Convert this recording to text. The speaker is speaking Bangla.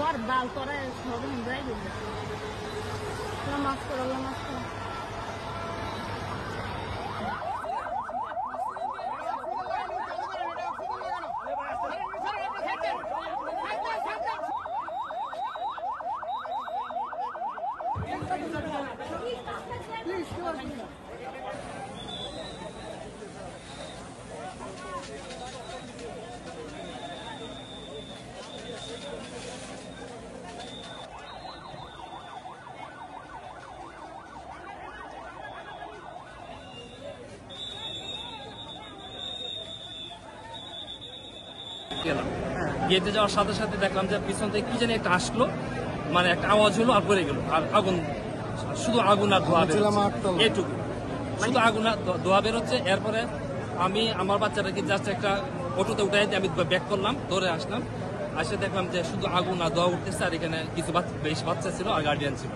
ধোয়ার বাল তোরা সব হিন্দাই দিল নামাজ করো নামাজ করো গেলাম গেটে যাওয়ার সাথে সাথে দেখলাম যে পিছন থেকে কি জানি একটা আসলো, মানে একটা আওয়াজ হলো আর পড়ে গেল, আর আগুন, শুধু আগুন আর ধোয়া বেরোচ্ছে, এইটুকু শুধু আগুন আর ধোয়া বেরোচ্ছে। এরপরে আমি আমার বাচ্চাটাকে জাস্ট একটা অটোতে উঠাই দিয়ে আমি ব্যাক করলাম, দৌড়ে আসলাম, আসে দেখলাম যে শুধু আগুন আর ধোয়া উঠতেছে, আর এখানে কিছু বেশ বাচ্চা ছিল আর গার্ডিয়ান ছিল।